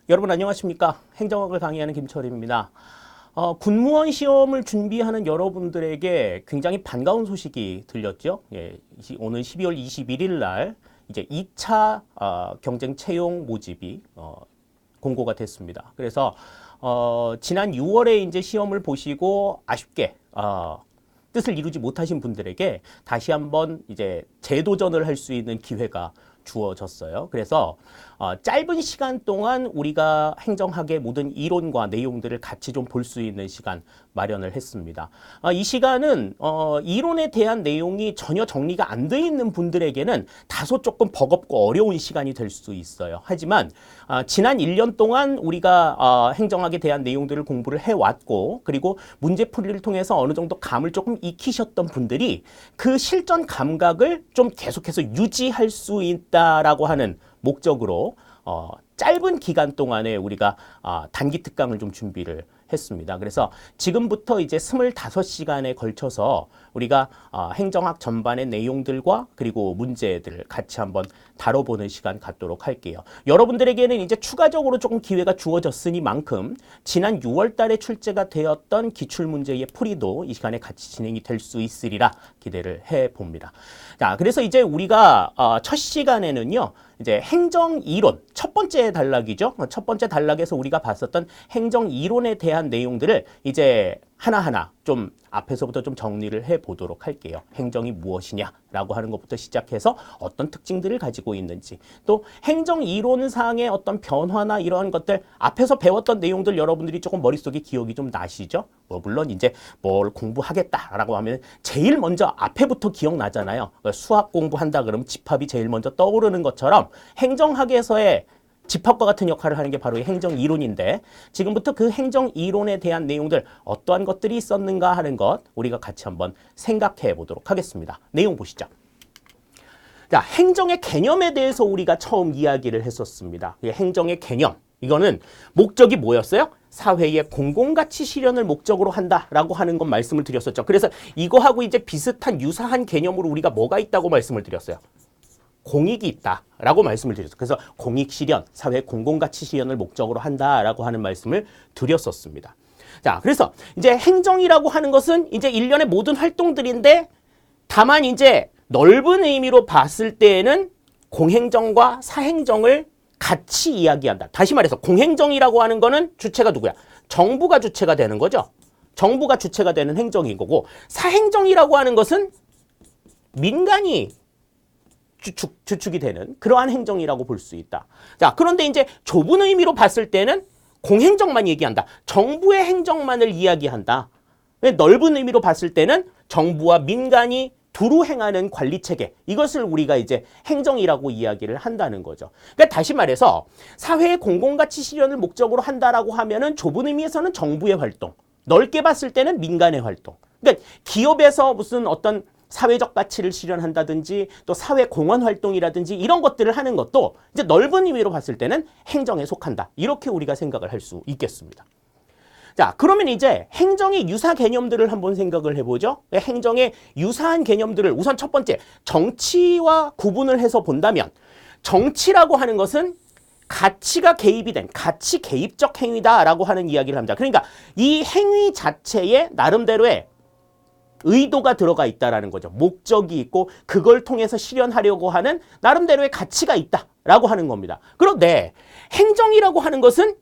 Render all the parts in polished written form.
여러분 안녕하십니까? 행정학을 강의하는 김철입니다. 군무원 시험을 준비하는 여러분들에게 굉장히 반가운 소식이 들렸죠. 예, 오늘 12월 21일 날 이제 2차 경쟁 채용 모집이 공고가 됐습니다. 그래서 지난 6월에 이제 시험을 보시고 아쉽게 뜻을 이루지 못하신 분들에게 다시 한번 이제 재도전을 할 수 있는 기회가 주어졌어요. 그래서 짧은 시간 동안 우리가 행정학의 모든 이론과 내용들을 같이 좀 볼 수 있는 시간 마련을 했습니다. 이 시간은 이론에 대한 내용이 전혀 정리가 안 돼 있는 분들에게는 다소 조금 버겁고 어려운 시간이 될 수 있어요. 하지만 지난 1년 동안 우리가 행정학에 대한 내용들을 공부를 해왔고, 그리고 문제풀이를 통해서 어느 정도 감을 조금 익히셨던 분들이 그 실전 감각을 좀 계속해서 유지할 수 있다라고 하는 목적으로 짧은 기간 동안에 우리가 단기 특강을 좀 준비를 했습니다. 그래서 지금부터 이제 25시간에 걸쳐서 우리가 행정학 전반의 내용들과 그리고 문제들을 같이 한번 다뤄보는 시간 갖도록 할게요. 여러분들에게는 이제 추가적으로 조금 기회가 주어졌으니만큼 지난 6월 달에 출제가 되었던 기출문제의 풀이도 이 시간에 같이 진행이 될 수 있으리라 기대를 해봅니다. 자, 그래서 이제 우리가 첫 시간에는요, 이제 행정 이론 첫 번째 단락이죠. 첫 번째 단락에서 우리가 봤었던 행정 이론에 대한 내용들을 이제 하나하나 좀 앞에서부터 좀 정리를 해보도록 할게요. 행정이 무엇이냐라고 하는 것부터 시작해서 어떤 특징들을 가지고 있는지, 또 행정 이론상의 어떤 변화나 이러한 것들, 앞에서 배웠던 내용들 여러분들이 조금 머릿속에 기억이 좀 나시죠? 물론 이제 뭘 공부하겠다라고 하면 제일 먼저 앞에부터 기억나잖아요. 수학 공부한다 그러면 집합이 제일 먼저 떠오르는 것처럼 행정학에서의 집합과 같은 역할을 하는 게 바로 이 행정 이론인데, 지금부터 그 행정 이론에 대한 내용들, 어떠한 것들이 있었는가 하는 것 우리가 같이 한번 생각해 보도록 하겠습니다. 내용 보시죠. 자, 행정의 개념에 대해서 우리가 처음 이야기를 했었습니다. 행정의 개념, 이거는 목적이 뭐였어요? 사회의 공공가치 실현을 목적으로 한다라고 하는 건 말씀을 드렸었죠. 그래서 이거하고 이제 비슷한 유사한 개념으로 우리가 뭐가 있다고 말씀을 드렸어요? 공익이 있다라고 말씀을 드렸어요. 그래서 공익 실현, 사회 공공가치 실현을 목적으로 한다라고 하는 말씀을 드렸었습니다. 자, 그래서 이제 행정이라고 하는 것은 이제 일련의 모든 활동들인데, 다만 이제 넓은 의미로 봤을 때에는 공행정과 사행정을 같이 이야기한다. 다시 말해서 공행정이라고 하는 거는 주체가 누구야? 정부가 주체가 되는 거죠. 정부가 주체가 되는 행정인 거고, 사행정이라고 하는 것은 민간이 주축이 되는 그러한 행정이라고 볼 수 있다. 자, 그런데 이제 좁은 의미로 봤을 때는 공행정만 얘기한다. 정부의 행정만을 이야기한다. 넓은 의미로 봤을 때는 정부와 민간이 두루 행하는 관리체계, 이것을 우리가 이제 행정이라고 이야기를 한다는 거죠. 그러니까 다시 말해서 사회의 공공가치 실현을 목적으로 한다라고 하면은 좁은 의미에서는 정부의 활동, 넓게 봤을 때는 민간의 활동. 그러니까 기업에서 무슨 어떤 사회적 가치를 실현한다든지 또 사회 공헌 활동이라든지 이런 것들을 하는 것도 이제 넓은 의미로 봤을 때는 행정에 속한다. 이렇게 우리가 생각을 할 수 있겠습니다. 자, 그러면 이제 행정의 유사 개념들을 한번 생각을 해보죠. 행정의 유사한 개념들을 우선 첫 번째, 정치와 구분을 해서 본다면, 정치라고 하는 것은 가치가 개입이 된 가치 개입적 행위다라고 하는 이야기를 합니다. 그러니까 이 행위 자체에 나름대로의 의도가 들어가 있다라는 거죠. 목적이 있고 그걸 통해서 실현하려고 하는 나름대로의 가치가 있다라고 하는 겁니다. 그런데 행정이라고 하는 것은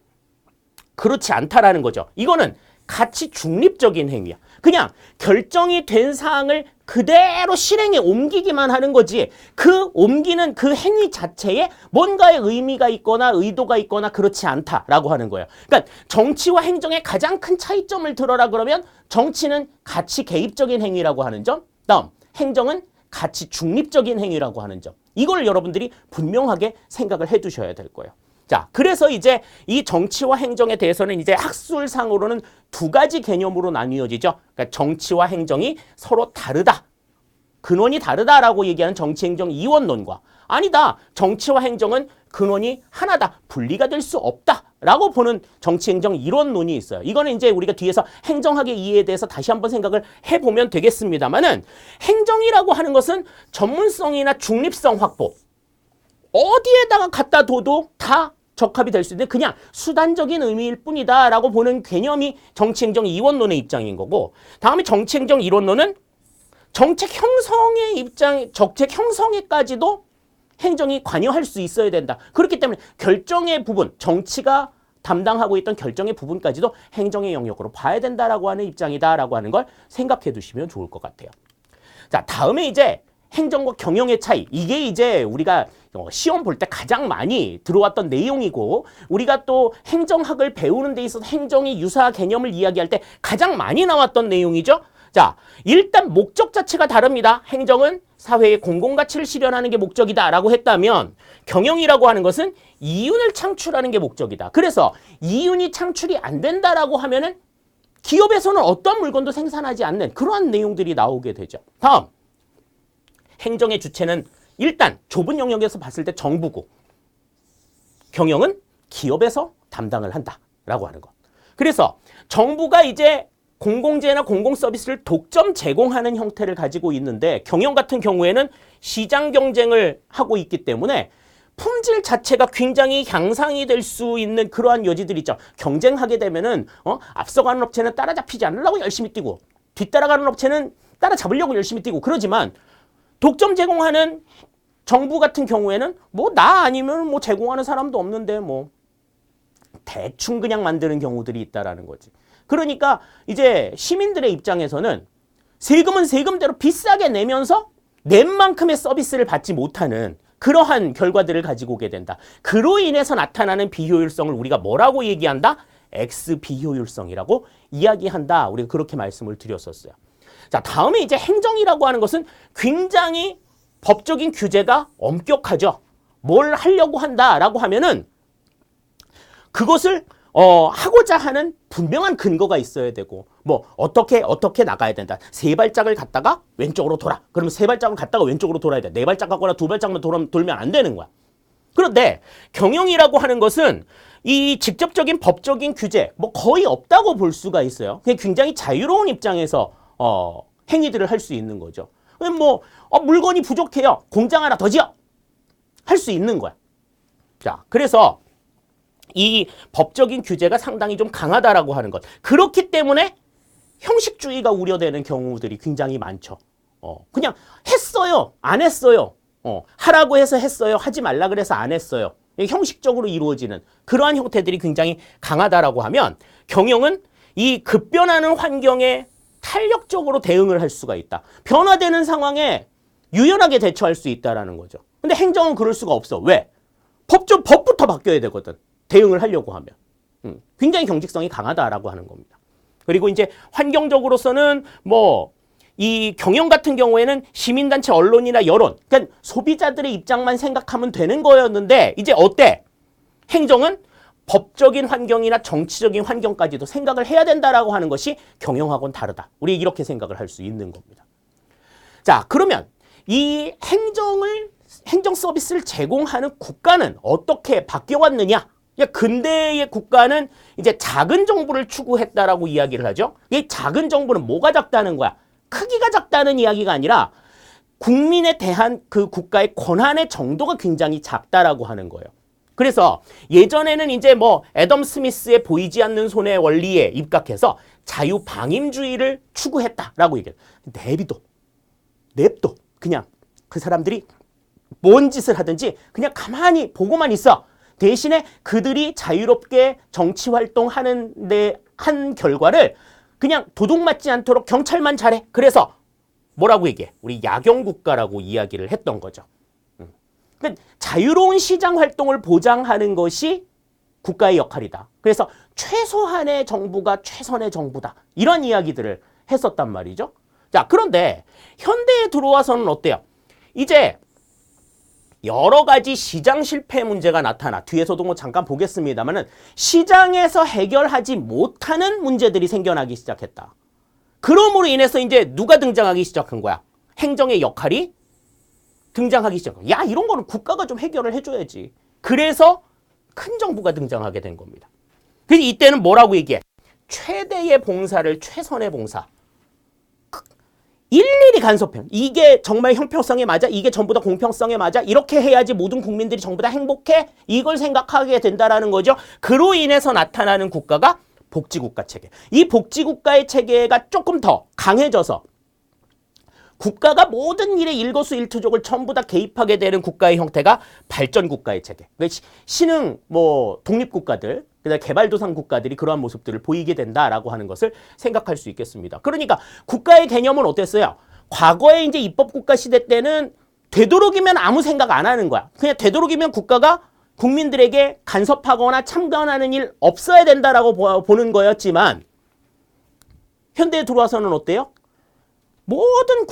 그렇지 않다라는 거죠. 이거는 가치 중립적인 행위야. 그냥 결정이 된 사항을 그대로 실행에 옮기기만 하는 거지, 그 옮기는 그 행위 자체에 뭔가의 의미가 있거나 의도가 있거나 그렇지 않다라고 하는 거예요. 그러니까 정치와 행정의 가장 큰 차이점을 들어라 그러면, 정치는 가치 개입적인 행위라고 하는 점, 다음 행정은 가치 중립적인 행위라고 하는 점, 이걸 여러분들이 분명하게 생각을 해 두셔야 될 거예요. 자, 그래서 이제 이 정치와 행정에 대해서는 이제 학술상으로는 두 가지 개념으로 나뉘어지죠. 그러니까 정치와 행정이 서로 다르다, 근원이 다르다라고 얘기하는 정치행정 이원론과, 아니다, 정치와 행정은 근원이 하나다, 분리가 될 수 없다라고 보는 정치행정 이론론이 있어요. 이거는 이제 우리가 뒤에서 행정학의 이해에 대해서 다시 한번 생각을 해보면 되겠습니다만은, 행정이라고 하는 것은 전문성이나 중립성 확보, 어디에다가 갖다 둬도 다 적합이 될 수 있는데 그냥 수단적인 의미일 뿐이다라고 보는 개념이 정치행정 이원론의 입장인 거고, 다음에 정치행정 이론론은 정책 형성의 입장, 정책 형성에까지도 행정이 관여할 수 있어야 된다. 그렇기 때문에 결정의 부분, 정치가 담당하고 있던 결정의 부분까지도 행정의 영역으로 봐야 된다라고 하는 입장이다라고 하는 걸 생각해 두시면 좋을 것 같아요. 자, 다음에 이제 행정과 경영의 차이. 이게 이제 우리가 시험 볼 때 가장 많이 들어왔던 내용이고, 우리가 또 행정학을 배우는 데 있어서 행정의 유사 개념을 이야기할 때 가장 많이 나왔던 내용이죠. 자, 일단 목적 자체가 다릅니다. 행정은 사회의 공공가치를 실현하는 게 목적이다라고 했다면, 경영이라고 하는 것은 이윤을 창출하는 게 목적이다. 그래서 이윤이 창출이 안 된다라고 하면은 기업에서는 어떤 물건도 생산하지 않는 그러한 내용들이 나오게 되죠. 다음, 행정의 주체는 일단 좁은 영역에서 봤을 때 정부고, 경영은 기업에서 담당을 한다라고 하는 것. 그래서 정부가 이제 공공재나 공공서비스를 독점 제공하는 형태를 가지고 있는데, 경영 같은 경우에는 시장 경쟁을 하고 있기 때문에 품질 자체가 굉장히 향상이 될 수 있는 그러한 여지들이 있죠. 경쟁하게 되면은 앞서가는 업체는 따라잡히지 않으려고 열심히 뛰고, 뒤따라가는 업체는 따라잡으려고 열심히 뛰고 그러지만, 독점 제공하는 정부 같은 경우에는 뭐 나 아니면 뭐 제공하는 사람도 없는데 뭐 대충 그냥 만드는 경우들이 있다라는 거지. 그러니까 이제 시민들의 입장에서는 세금은 세금대로 비싸게 내면서 낸 만큼의 서비스를 받지 못하는 그러한 결과들을 가지고 오게 된다. 그로 인해서 나타나는 비효율성을 우리가 뭐라고 얘기한다? X 비효율성이라고 이야기한다. 우리가 그렇게 말씀을 드렸었어요. 자, 다음에 이제 행정이라고 하는 것은 굉장히 법적인 규제가 엄격하죠. 뭘 하려고 한다라고 하면은 그것을 하고자 하는 분명한 근거가 있어야 되고, 뭐 어떻게 나가야 된다. 세 발짝을 갔다가 왼쪽으로 돌아. 그러면 세 발짝을 갔다가 왼쪽으로 돌아야 돼. 네 발짝 가거나 두 발짝만 돌면 안 되는 거야. 그런데 경영이라고 하는 것은 이 직접적인 법적인 규제 뭐 거의 없다고 볼 수가 있어요. 굉장히 자유로운 입장에서 행위들을 할 수 있는 거죠. 뭐 물건이 부족해요. 공장 하나 더 지어. 할 수 있는 거야. 자, 그래서 이 법적인 규제가 상당히 좀 강하다라고 하는 것. 그렇기 때문에 형식주의가 우려되는 경우들이 굉장히 많죠. 그냥 했어요. 안 했어요. 하라고 해서 했어요. 하지 말라 그래서 안 했어요. 형식적으로 이루어지는 그러한 형태들이 굉장히 강하다라고 하면, 경영은 이 급변하는 환경에 탄력적으로 대응을 할 수가 있다. 변화되는 상황에 유연하게 대처할 수 있다라는 거죠. 근데 행정은 그럴 수가 없어. 왜? 법부터 바뀌어야 되거든. 대응을 하려고 하면. 굉장히 경직성이 강하다라고 하는 겁니다. 그리고 이제 환경적으로서는 뭐 이 경영 같은 경우에는 시민단체, 언론이나 여론, 그러니까 소비자들의 입장만 생각하면 되는 거였는데, 이제 어때? 행정은 법적인 환경이나 정치적인 환경까지도 생각을 해야 된다라고 하는 것이 경영하고는 다르다. 우리 이렇게 생각을 할 수 있는 겁니다. 자, 그러면 이 행정 서비스를 제공하는 국가는 어떻게 바뀌어왔느냐? 근대의 국가는 이제 작은 정부를 추구했다라고 이야기를 하죠. 이 작은 정부는 뭐가 작다는 거야? 크기가 작다는 이야기가 아니라 국민에 대한 그 국가의 권한의 정도가 굉장히 작다라고 하는 거예요. 그래서 예전에는 이제 뭐 애덤 스미스의 보이지 않는 손의 원리에 입각해서 자유방임주의를 추구했다라고 얘기해요. 냅둬. 그냥 그 사람들이 뭔 짓을 하든지 그냥 가만히 보고만 있어. 대신에 그들이 자유롭게 정치 활동하는 데 한 결과를 그냥 도둑맞지 않도록 경찰만 잘해. 그래서 뭐라고 얘기해? 우리 야경국가라고 이야기를 했던 거죠. 그러니까 자유로운 시장 활동을 보장하는 것이 국가의 역할이다. 그래서 최소한의 정부가 최선의 정부다. 이런 이야기들을 했었단 말이죠. 자, 그런데 현대에 들어와서는 어때요? 이제 여러 가지 시장 실패 문제가 나타나, 뒤에서도 뭐 잠깐 보겠습니다만은 시장에서 해결하지 못하는 문제들이 생겨나기 시작했다. 그러므로 인해서 이제 누가 등장하기 시작한 거야? 행정의 역할이 등장하기 시작한 거야. 야, 이런 거는 국가가 좀 해결을 해줘야지. 그래서 큰 정부가 등장하게 된 겁니다. 그래서 이때는 뭐라고 얘기해? 최대의 봉사를 최선의 봉사. 일일이 간섭해요. 이게 정말 형평성에 맞아? 이게 전부 다 공평성에 맞아? 이렇게 해야지 모든 국민들이 전부 다 행복해? 이걸 생각하게 된다라는 거죠. 그로 인해서 나타나는 국가가 복지국가 체계. 이 복지국가의 체계가 조금 더 강해져서 국가가 모든 일에 일거수일투족을 전부 다 개입하게 되는 국가의 형태가 발전국가의 체계. 신흥 독립국가들, 그다음에 개발도상 국가들이 그러한 모습들을 보이게 된다라고 하는 것을 생각할 수 있겠습니다. 그러니까 국가의 개념은 어땠어요? 과거에 이제 입법국가 시대 때는 되도록이면 아무 생각 안 하는 거야. 그냥 되도록이면 국가가 국민들에게 간섭하거나 참관하는 일 없어야 된다라고 보는 거였지만 현대에 들어와서는 어때요? 모든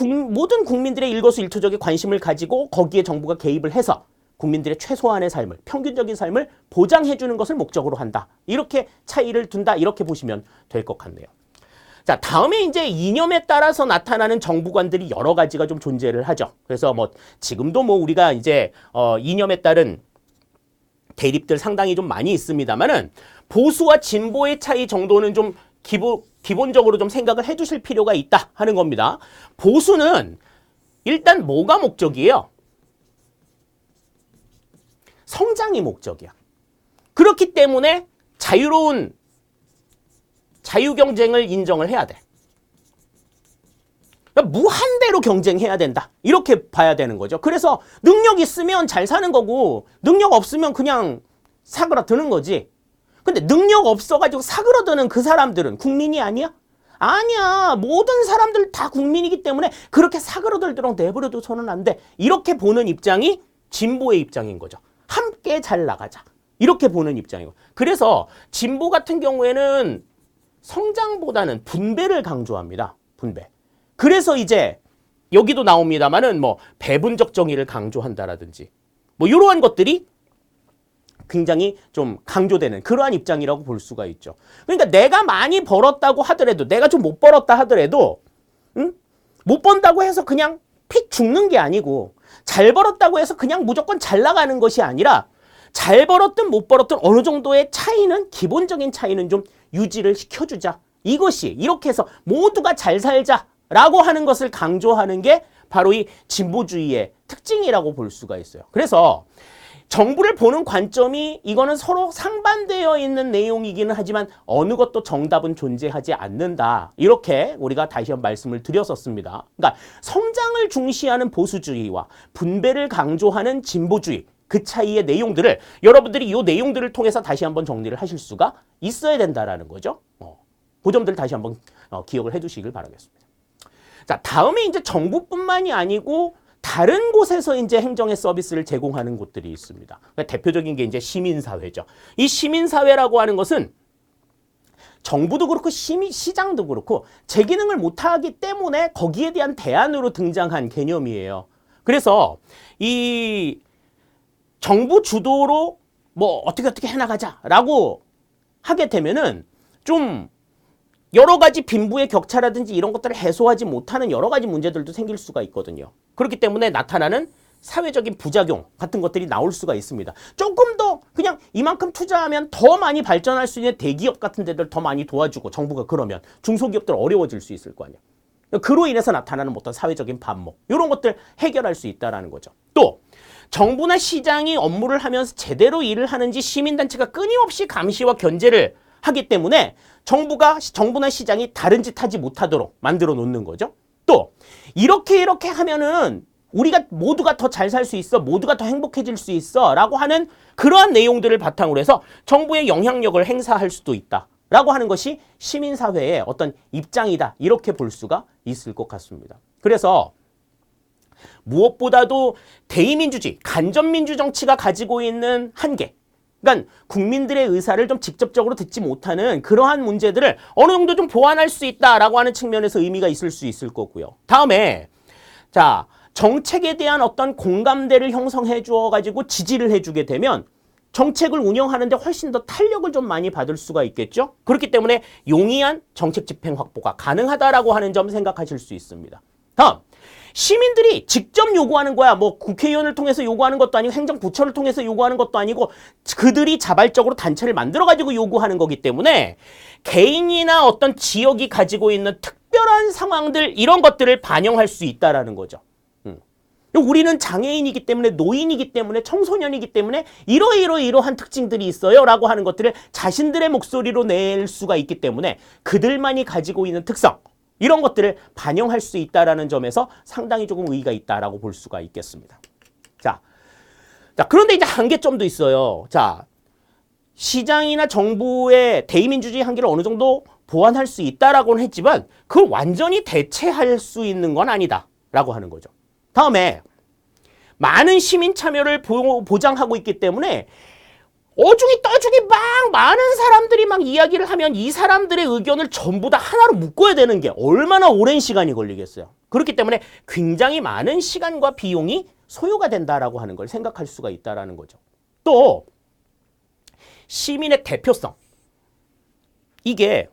국민들의 일거수일투족에 관심을 가지고 거기에 정부가 개입을 해서 국민들의 최소한의 삶을, 평균적인 삶을 보장해주는 것을 목적으로 한다. 이렇게 차이를 둔다. 이렇게 보시면 될 것 같네요. 자, 다음에 이제 이념에 따라서 나타나는 정부관들이 여러 가지가 좀 존재를 하죠. 그래서 지금도 우리가 이제 이념에 따른 대립들 상당히 좀 많이 있습니다만은 보수와 진보의 차이 정도는 좀 기본적으로 좀 생각을 해두실 필요가 있다 하는 겁니다. 보수는 일단 뭐가 목적이에요? 성장이 목적이야. 그렇기 때문에 자유로운 자유경쟁을 인정을 해야 돼. 그러니까 무한대로 경쟁해야 된다. 이렇게 봐야 되는 거죠. 그래서 능력 있으면 잘 사는 거고 능력 없으면 그냥 사그라드는 거지. 근데 능력 없어가지고 사그러드는 그 사람들은 국민이 아니야? 아니야. 모든 사람들 다 국민이기 때문에 그렇게 사그러들도록 내버려둬서는 안 돼. 이렇게 보는 입장이 진보의 입장인 거죠. 함께 잘 나가자. 이렇게 보는 입장이고. 그래서 진보 같은 경우에는 성장보다는 분배를 강조합니다. 분배. 그래서 이제 여기도 나옵니다만은 배분적 정의를 강조한다라든지 이러한 것들이 굉장히 좀 강조되는 그러한 입장이라고 볼 수가 있죠. 그러니까 내가 많이 벌었다고 하더라도 내가 좀 못 벌었다 하더라도 못 번다고 해서 그냥 픽 죽는 게 아니고 잘 벌었다고 해서 그냥 무조건 잘 나가는 것이 아니라 잘 벌었든 못 벌었든 어느 정도의 차이는 기본적인 차이는 좀 유지를 시켜주자. 이것이 이렇게 해서 모두가 잘 살자라고 하는 것을 강조하는 게 바로 이 진보주의의 특징이라고 볼 수가 있어요. 그래서 정부를 보는 관점이 이거는 서로 상반되어 있는 내용이기는 하지만 어느 것도 정답은 존재하지 않는다. 이렇게 우리가 다시 한번 말씀을 드렸었습니다. 그러니까 성장을 중시하는 보수주의와 분배를 강조하는 진보주의 그 차이의 내용들을 여러분들이 이 내용들을 통해서 다시 한번 정리를 하실 수가 있어야 된다라는 거죠. 그 점들 다시 한번 기억을 해두시길 바라겠습니다. 자, 다음에 이제 정부뿐만이 아니고 다른 곳에서 이제 행정의 서비스를 제공하는 곳들이 있습니다. 그러니까 대표적인 게 이제 시민사회죠. 이 시민사회라고 하는 것은 정부도 그렇고 시장도 그렇고 제 기능을 못하기 때문에 거기에 대한 대안으로 등장한 개념이에요. 그래서 이 정부 주도로 어떻게 해나가자라고 하게 되면은 좀 여러 가지 빈부의 격차라든지 이런 것들을 해소하지 못하는 여러 가지 문제들도 생길 수가 있거든요. 그렇기 때문에 나타나는 사회적인 부작용 같은 것들이 나올 수가 있습니다. 조금 더 그냥 이만큼 투자하면 더 많이 발전할 수 있는 대기업 같은 데들 더 많이 도와주고 정부가 그러면 중소기업들 어려워질 수 있을 거 아니야. 그로 인해서 나타나는 어떤 사회적인 반목 이런 것들 해결할 수 있다는 거죠. 또 정부나 시장이 업무를 하면서 제대로 일을 하는지 시민단체가 끊임없이 감시와 견제를 하기 때문에 정부나 시장이 다른 짓 하지 못하도록 만들어 놓는 거죠. 또 이렇게 하면은 우리가 모두가 더 잘 살 수 있어, 모두가 더 행복해질 수 있어 라고 하는 그러한 내용들을 바탕으로 해서 정부의 영향력을 행사할 수도 있다 라고 하는 것이 시민사회의 어떤 입장이다 이렇게 볼 수가 있을 것 같습니다. 그래서 무엇보다도 대의민주주의, 간접민주 정치가 가지고 있는 한계, 그러니까 국민들의 의사를 좀 직접적으로 듣지 못하는 그러한 문제들을 어느 정도 좀 보완할 수 있다라고 하는 측면에서 의미가 있을 수 있을 거고요. 다음에 자, 정책에 대한 어떤 공감대를 형성해 주어 가지고 지지를 해주게 되면 정책을 운영하는데 훨씬 더 탄력을 좀 많이 받을 수가 있겠죠. 그렇기 때문에 용이한 정책 집행 확보가 가능하다라고 하는 점 생각하실 수 있습니다. 다음, 시민들이 직접 요구하는 거야. 국회의원을 통해서 요구하는 것도 아니고 행정부처를 통해서 요구하는 것도 아니고 그들이 자발적으로 단체를 만들어가지고 요구하는 거기 때문에 개인이나 어떤 지역이 가지고 있는 특별한 상황들 이런 것들을 반영할 수 있다라는 거죠. 우리는 장애인이기 때문에 노인이기 때문에 청소년이기 때문에 이러한 특징들이 있어요 라고 하는 것들을 자신들의 목소리로 낼 수가 있기 때문에 그들만이 가지고 있는 특성 이런 것들을 반영할 수 있다라는 점에서 상당히 조금 의의가 있다라고 볼 수가 있겠습니다. 자, 그런데 이제 한계점도 있어요. 자, 시장이나 정부의 대의민주주의 한계를 어느 정도 보완할 수 있다라고는 했지만 그걸 완전히 대체할 수 있는 건 아니다라고 하는 거죠. 다음에 많은 시민 참여를 보장하고 있기 때문에 어중이 떠중이 막 많은 사람들이 막 이야기를 하면 이 사람들의 의견을 전부 다 하나로 묶어야 되는 게 얼마나 오랜 시간이 걸리겠어요. 그렇기 때문에 굉장히 많은 시간과 비용이 소요가 된다라고 하는 걸 생각할 수가 있다라는 거죠. 또 시민의 대표성. 이게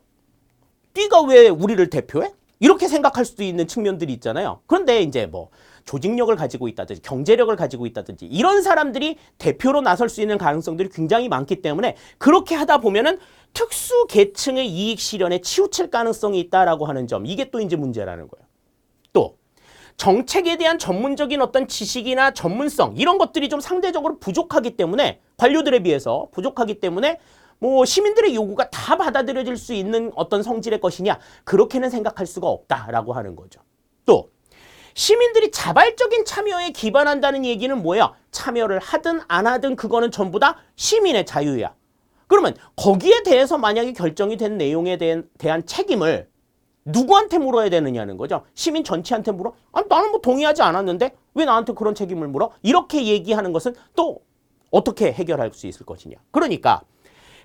네가 왜 우리를 대표해? 이렇게 생각할 수도 있는 측면들이 있잖아요. 그런데 이제 뭐 조직력을 가지고 있다든지 경제력을 가지고 있다든지 이런 사람들이 대표로 나설 수 있는 가능성들이 굉장히 많기 때문에 그렇게 하다 보면은 특수 계층의 이익 실현에 치우칠 가능성이 있다라고 하는 점. 이게 또 이제 문제라는 거예요. 또 정책에 대한 전문적인 어떤 지식이나 전문성 이런 것들이 좀 상대적으로 부족하기 때문에 관료들에 비해서 부족하기 때문에 뭐 시민들의 요구가 다 받아들여질 수 있는 어떤 성질의 것이냐 그렇게는 생각할 수가 없다라고 하는 거죠. 또 시민들이 자발적인 참여에 기반한다는 얘기는 뭐야? 참여를 하든 안 하든 그거는 전부 다 시민의 자유야. 그러면 거기에 대해서 만약에 결정이 된 내용에 대한 책임을 누구한테 물어야 되느냐는 거죠. 시민 전체한테 물어? 아니, 나는 뭐 동의하지 않았는데 왜 나한테 그런 책임을 물어? 이렇게 얘기하는 것은 또 어떻게 해결할 수 있을 것이냐. 그러니까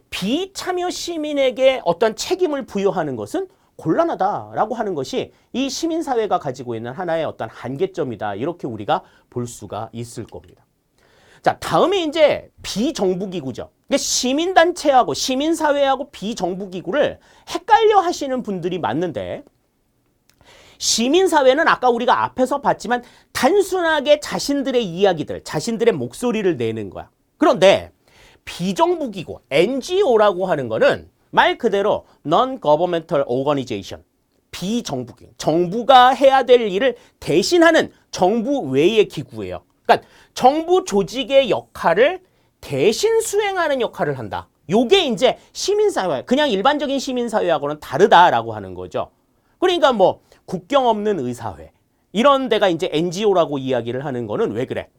비참여 시민에게 어떤 책임을 부여하는 것은 곤란하다라고 하는 것이 이 시민사회가 가지고 있는 하나의 어떤 한계점이다. 이렇게 우리가 볼 수가 있을 겁니다. 자, 다음에 이제 비정부기구죠. 그러니까 시민단체하고 시민사회하고 비정부기구를 헷갈려 하시는 분들이 많은데 시민사회는 아까 우리가 앞에서 봤지만 단순하게 자신들의 이야기들, 자신들의 목소리를 내는 거야. 그런데 비정부기구, NGO라고 하는 거는 말 그대로 Non-Governmental Organization, 비정부기구, 정부가 해야 될 일을 대신하는 정부 외의 기구예요. 그러니까 정부 조직의 역할을 대신 수행하는 역할을 한다. 요게 이제 시민사회, 그냥 일반적인 시민사회하고는 다르다라고 하는 거죠. 그러니까 뭐 국경 없는 의사회, 이런 데가 이제 NGO라고 이야기를 하는 거는 왜 그래?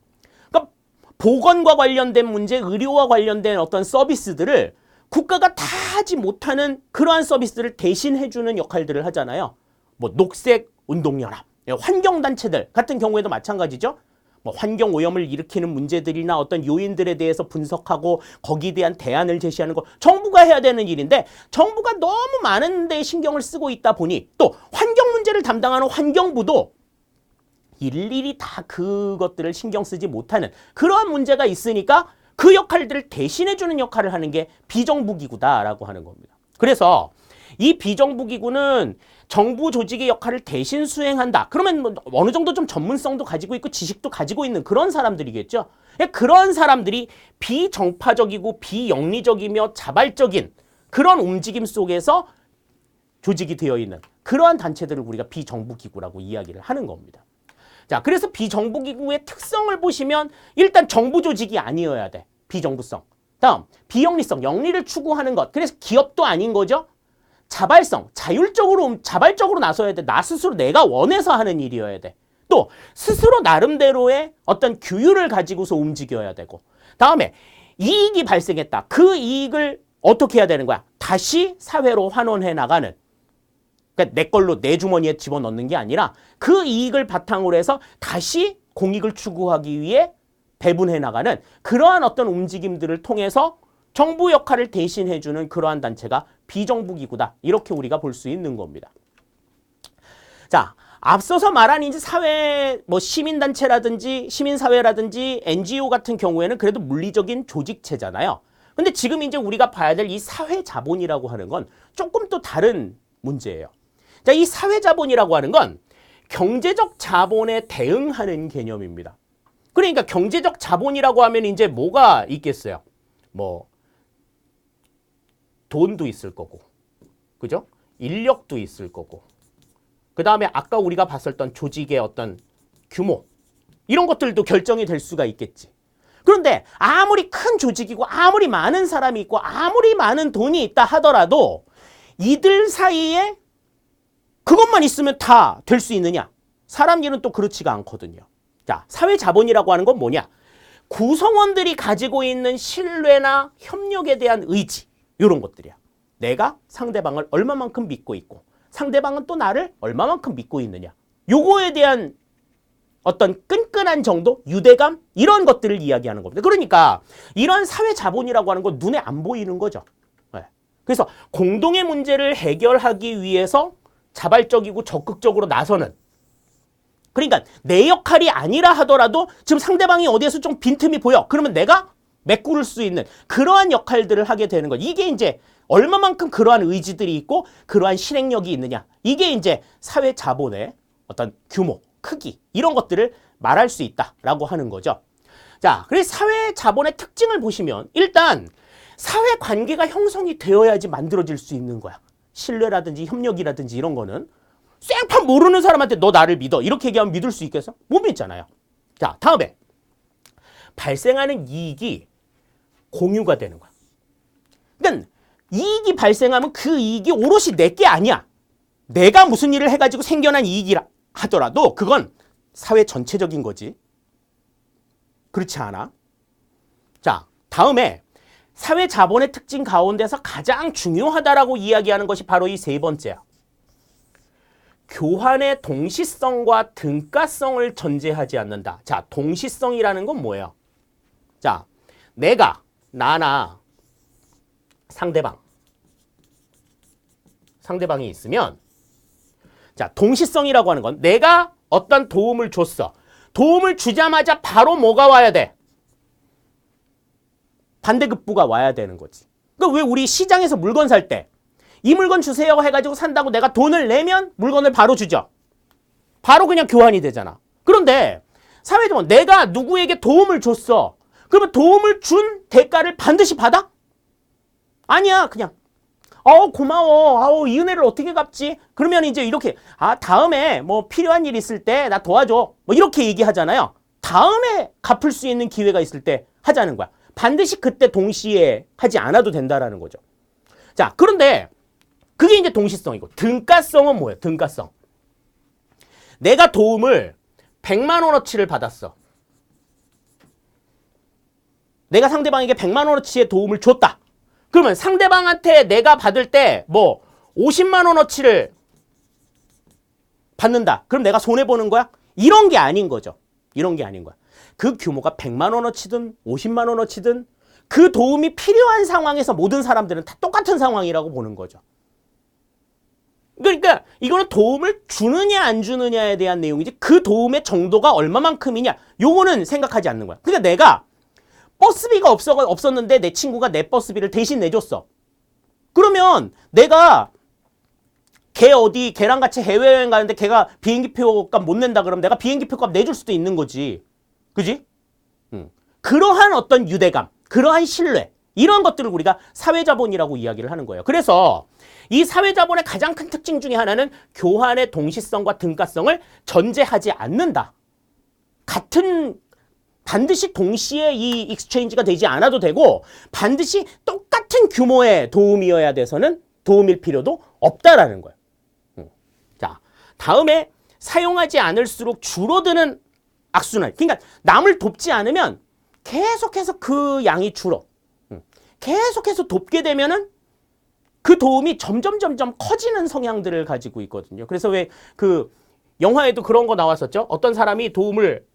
그러니까 보건과 관련된 문제, 의료와 관련된 어떤 서비스들을 국가가 다 하지 못하는 그러한 서비스들을 대신 해주는 역할들을 하잖아요. 뭐 녹색운동연합, 환경단체들 같은 경우에도 마찬가지죠. 뭐 환경오염을 일으키는 문제들이나 어떤 요인들에 대해서 분석하고 거기에 대한 대안을 제시하는 거 정부가 해야 되는 일인데 정부가 너무 많은 데 신경을 쓰고 있다 보니 또 환경 문제를 담당하는 환경부도 일일이 다 그것들을 신경 쓰지 못하는 그러한 문제가 있으니까 그 역할들을 대신해주는 역할을 하는 게 비정부기구다라고 하는 겁니다. 그래서 이 비정부기구는 정부 조직의 역할을 대신 수행한다. 그러면 뭐 어느 정도 좀 전문성도 가지고 있고 지식도 가지고 있는 그런 사람들이겠죠. 그런 사람들이 비정파적이고 비영리적이며 자발적인 그런 움직임 속에서 조직이 되어 있는 그러한 단체들을 우리가 비정부기구라고 이야기를 하는 겁니다. 자, 그래서 비정부기구의 특성을 보시면 일단 정부 조직이 아니어야 돼. 비정부성. 다음, 비영리성, 영리를 추구하는 것. 그래서 기업도 아닌 거죠. 자발성, 자발적으로 나서야 돼. 나 스스로 내가 원해서 하는 일이어야 돼. 또 스스로 나름대로의 어떤 규율을 가지고서 움직여야 되고 다음에 이익이 발생했다. 그 이익을 어떻게 해야 되는 거야? 다시 사회로 환원해 나가는 그러니까 내 걸로 내 주머니에 집어넣는 게 아니라 그 이익을 바탕으로 해서 다시 공익을 추구하기 위해 배분해 나가는 그러한 어떤 움직임들을 통해서 정부 역할을 대신해주는 그러한 단체가 비정부기구다. 이렇게 우리가 볼 수 있는 겁니다. 자, 앞서서 말한 이제 사회, 뭐 시민단체라든지 시민사회라든지 NGO 같은 경우에는 그래도 물리적인 조직체잖아요. 근데 지금 이제 우리가 봐야 될 이 사회자본이라고 하는 건 조금 또 다른 문제예요. 자, 이 사회자본이라고 하는 건 경제적 자본에 대응하는 개념입니다. 그러니까 경제적 자본이라고 하면 이제 뭐가 있겠어요? 뭐 돈도 있을 거고, 그죠? 인력도 있을 거고, 그 다음에 아까 우리가 봤었던 조직의 어떤 규모, 이런 것들도 결정이 될 수가 있겠지. 그런데 아무리 큰 조직이고 아무리 많은 사람이 있고 아무리 많은 돈이 있다 하더라도 이들 사이에 그것만 있으면 다 될 수 있느냐? 사람 일은 또 그렇지가 않거든요. 자, 사회 자본이라고 하는 건 뭐냐? 구성원들이 가지고 있는 신뢰나 협력에 대한 의지, 이런 것들이야. 내가 상대방을 얼마만큼 믿고 있고 상대방은 또 나를 얼마만큼 믿고 있느냐. 요거에 대한 어떤 끈끈한 정도, 유대감, 이런 것들을 이야기하는 겁니다. 그러니까 이런 사회 자본이라고 하는 건 눈에 안 보이는 거죠. 네. 그래서 공동의 문제를 해결하기 위해서 자발적이고 적극적으로 나서는, 그러니까 내 역할이 아니라 하더라도 지금 상대방이 어디에서 좀 빈틈이 보여. 그러면 내가 메꾸를 수 있는 그러한 역할들을 하게 되는 거. 이게 이제 얼마만큼 그러한 의지들이 있고 그러한 실행력이 있느냐. 이게 이제 사회 자본의 어떤 규모, 크기, 이런 것들을 말할 수 있다라고 하는 거죠. 자, 그래서 사회 자본의 특징을 보시면 일단 사회 관계가 형성이 되어야지 만들어질 수 있는 거야. 신뢰라든지 협력이라든지 이런 거는 생판 모르는 사람한테 너 나를 믿어 이렇게 얘기하면 믿을 수 있겠어? 못 믿잖아요. 자, 다음에 발생하는 이익이 공유가 되는 거야. 그러니까 이익이 발생하면 그 이익이 오롯이 내 게 아니야. 내가 무슨 일을 해가지고 생겨난 이익이라 하더라도 그건 사회 전체적인 거지. 그렇지 않아? 자, 다음에 사회 자본의 특징 가운데서 가장 중요하다라고 이야기하는 것이 바로 이 세 번째야. 교환의 동시성과 등가성을 전제하지 않는다. 자, 동시성이라는 건 뭐예요? 자, 내가, 나나 상대방이 있으면, 자, 동시성이라고 하는 건 내가 어떤 도움을 줬어. 도움을 주자마자 바로 뭐가 와야 돼? 반대급부가 와야 되는 거지. 그러니까 왜 우리 시장에서 물건 살 때 이 물건 주세요 해가지고 산다고 내가 돈을 내면 물건을 바로 주죠. 바로 그냥 교환이 되잖아. 그런데 사회적으로 내가 누구에게 도움을 줬어. 그러면 도움을 준 대가를 반드시 받아? 아니야. 그냥 고마워. 이 은혜를 어떻게 갚지? 그러면 이제 이렇게 다음에 뭐 필요한 일 있을 때 나 도와줘. 뭐 이렇게 얘기하잖아요. 다음에 갚을 수 있는 기회가 있을 때 하자는 거야. 반드시 그때 동시에 하지 않아도 된다라는 거죠. 자, 그런데 그게 이제 동시성이고, 등가성은 뭐예요? 등가성. 내가 도움을 100만 원어치를 받았어. 내가 상대방에게 100만 원어치의 도움을 줬다. 그러면 상대방한테 내가 받을 때 뭐 50만 원어치를 받는다. 그럼 내가 손해보는 거야? 이런 게 아닌 거죠. 이런 게 아닌 거야. 그 규모가 100만 원어치든 50만 원어치든 그 도움이 필요한 상황에서 모든 사람들은 다 똑같은 상황이라고 보는 거죠. 그러니까 이거는 도움을 주느냐 안 주느냐에 대한 내용이지 그 도움의 정도가 얼마만큼이냐 요거는 생각하지 않는 거야. 그러니까 내가 버스비가 없었는데 내 친구가 내 버스비를 대신 내줬어. 그러면 내가 걔랑 같이 해외여행 가는데 걔가 비행기표 값 못 낸다 그러면 내가 비행기표 값 내줄 수도 있는 거지. 그지? 그러한 어떤 유대감, 그러한 신뢰, 이런 것들을 우리가 사회자본이라고 이야기를 하는 거예요. 그래서 이 사회자본의 가장 큰 특징 중에 하나는 교환의 동시성과 등가성을 전제하지 않는다. 반드시 동시에 이 익스체인지가 되지 않아도 되고 반드시 똑같은 규모의 도움이어야 돼서는 도움일 필요도 없다라는 거예요. 자, 다음에 사용하지 않을수록 줄어드는 악순환. 그러니까 남을 돕지 않으면 계속해서 그 양이 줄어. 계속해서 돕게 되면은 그 도움이 점점 커지는 성향들을 가지고 있거든요. 그래서 왜 그 영화에도 그런 거 나왔었죠. 어떤 사람이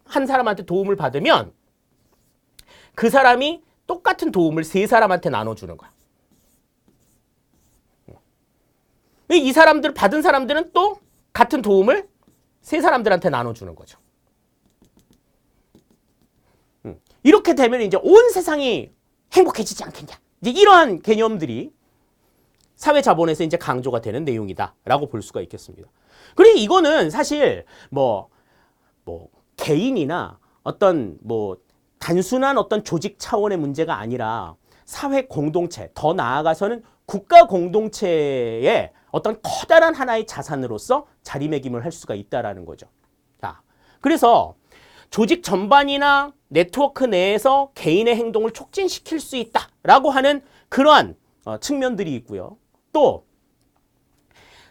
한 사람한테 도움을 받으면 그 사람이 똑같은 도움을 세 사람한테 나눠주는 거야. 이 사람들 받은 사람들은 또 같은 도움을 세 사람들한테 나눠주는 거죠. 이렇게 되면 이제 온 세상이 행복해지지 않겠냐. 이제 이러한 개념들이 사회자본에서 이제 강조가 되는 내용이다라고 볼 수가 있겠습니다. 그리고 이거는 사실 뭐 개인이나 어떤 단순한 어떤 조직 차원의 문제가 아니라 사회 공동체, 더 나아가서는 국가 공동체의 어떤 커다란 하나의 자산으로서 자리매김을 할 수가 있다라는 거죠. 자, 그래서 조직 전반이나 네트워크 내에서 개인의 행동을 촉진시킬 수 있다라고 하는 그러한 측면들이 있고요. 또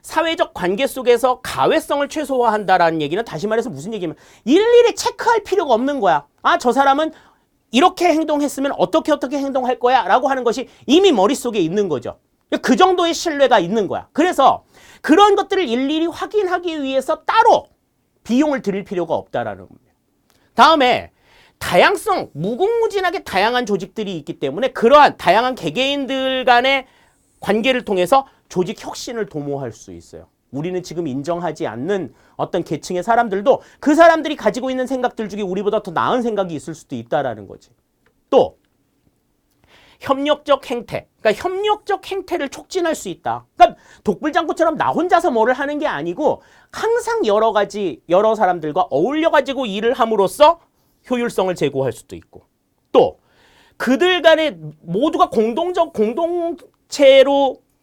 사회적 관계 속에서 가외성을 최소화한다라는 얘기는 다시 말해서 무슨 얘기냐면 일일이 체크할 필요가 없는 거야. 아, 저 사람은 이렇게 행동했으면 어떻게 행동할 거야 라고 하는 것이 이미 머릿속에 있는 거죠. 그 정도의 신뢰가 있는 거야. 그래서 그런 것들을 일일이 확인하기 위해서 따로 비용을 들일 필요가 없다라는 겁니다. 다음에 다양성, 무궁무진하게 다양한 조직들이 있기 때문에 그러한 다양한 개개인들 간의 관계를 통해서 조직 혁신을 도모할 수 있어요. 우리는 지금 인정하지 않는 어떤 계층의 사람들도 그 사람들이 가지고 있는 생각들 중에 우리보다 더 나은 생각이 있을 수도 있다라는 거지. 또 협력적 행태, 그러니까 협력적 행태를 촉진할 수 있다. 그러니까 독불장구처럼 나 혼자서 뭐를 하는 게 아니고 항상 여러 사람들과 어울려 가지고 일을 함으로써 효율성을 제고할 수도 있고, 또 그들 간에 모두가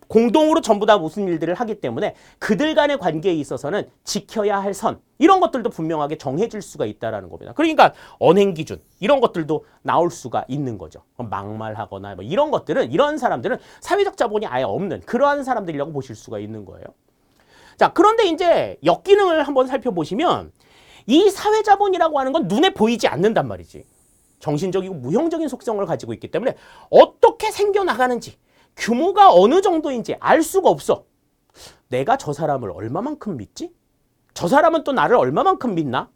공동으로 전부 다 무슨 일들을 하기 때문에 그들 간의 관계에 있어서는 지켜야 할 선, 이런 것들도 분명하게 정해질 수가 있다는 겁니다. 그러니까 언행 기준 이런 것들도 나올 수가 있는 거죠. 막말하거나 뭐 이런 것들은, 이런 사람들은 사회적 자본이 아예 없는 그러한 사람들이라고 보실 수가 있는 거예요. 자, 그런데 이제 역기능을 한번 살펴보시면 이 사회 자본이라고 하는 건 눈에 보이지 않는단 말이지. 정신적이고 무형적인 속성을 가지고 있기 때문에 어떻게 생겨나가는지, 규모가 어느 정도인지 알 수가 없어. 내가 저 사람을 얼마만큼 믿지? 저 사람은 또 나를 얼마만큼 믿나?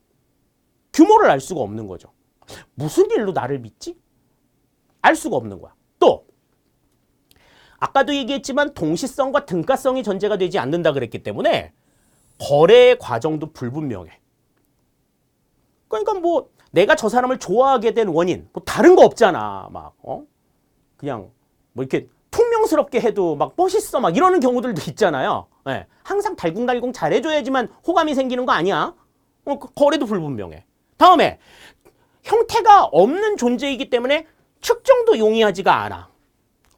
규모를 알 수가 없는 거죠. 무슨 일로 나를 믿지? 알 수가 없는 거야. 또 아까도 얘기했지만 동시성과 등가성이 전제가 되지 않는다 그랬기 때문에 거래의 과정도 불분명해. 그러니까 뭐 내가 저 사람을 좋아하게 된 원인 뭐 다른 거 없잖아. 막 그냥 뭐 이렇게 퉁명스럽게 해도 막 멋있어 막 이러는 경우들도 있잖아요. 네. 항상 달궁달궁 잘해줘야지만 호감이 생기는 거 아니야? 거래도 불분명해. 다음에 형태가 없는 존재이기 때문에 측정도 용이하지가 않아.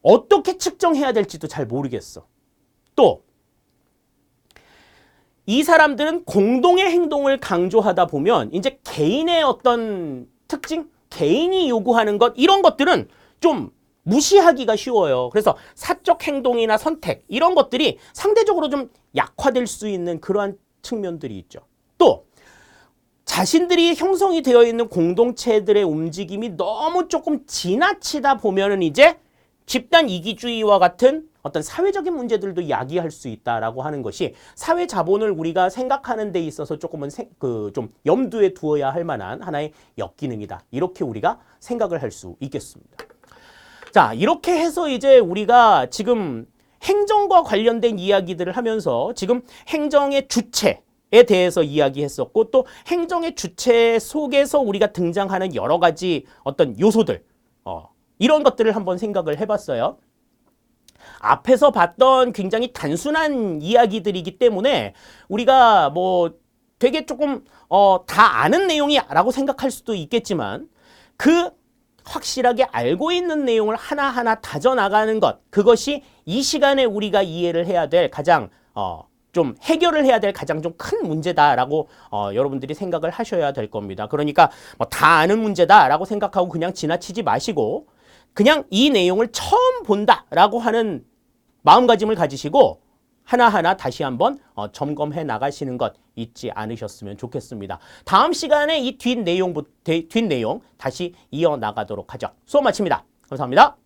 어떻게 측정해야 될지도 잘 모르겠어. 또 이 사람들은 공동의 행동을 강조하다 보면 이제 개인의 어떤 특징, 개인이 요구하는 것, 이런 것들은 좀 무시하기가 쉬워요. 그래서 사적 행동이나 선택 이런 것들이 상대적으로 좀 약화될 수 있는 그러한 측면들이 있죠. 또 자신들이 형성이 되어 있는 공동체들의 움직임이 너무 조금 지나치다 보면은 이제 집단 이기주의와 같은 어떤 사회적인 문제들도 야기할 수 있다라고 하는 것이 사회 자본을 우리가 생각하는 데 있어서 조금은 좀 염두에 두어야 할 만한 하나의 역기능이다. 이렇게 우리가 생각을 할 수 있겠습니다. 자, 이렇게 해서 이제 우리가 지금 행정과 관련된 이야기들을 하면서 지금 행정의 주체에 대해서 이야기했었고, 또 행정의 주체 속에서 우리가 등장하는 여러 가지 어떤 요소들, 이런 것들을 한번 생각을 해봤어요. 앞에서 봤던 굉장히 단순한 이야기들이기 때문에 우리가 뭐 되게 조금 다 아는 내용이라고 생각할 수도 있겠지만 그 확실하게 알고 있는 내용을 하나하나 다져나가는 것, 그것이 이 시간에 우리가 이해를 해야 될 가장 좀 해결을 해야 될 가장 좀 큰 문제다라고 여러분들이 생각을 하셔야 될 겁니다. 그러니까 뭐 다 아는 문제다라고 생각하고 그냥 지나치지 마시고 그냥 이 내용을 처음 본다라고 하는 마음가짐을 가지시고 하나하나 다시 한번 점검해 나가시는 것 잊지 않으셨으면 좋겠습니다. 다음 시간에 이 뒷내용 다시 이어나가도록 하죠. 수업 마칩니다. 감사합니다.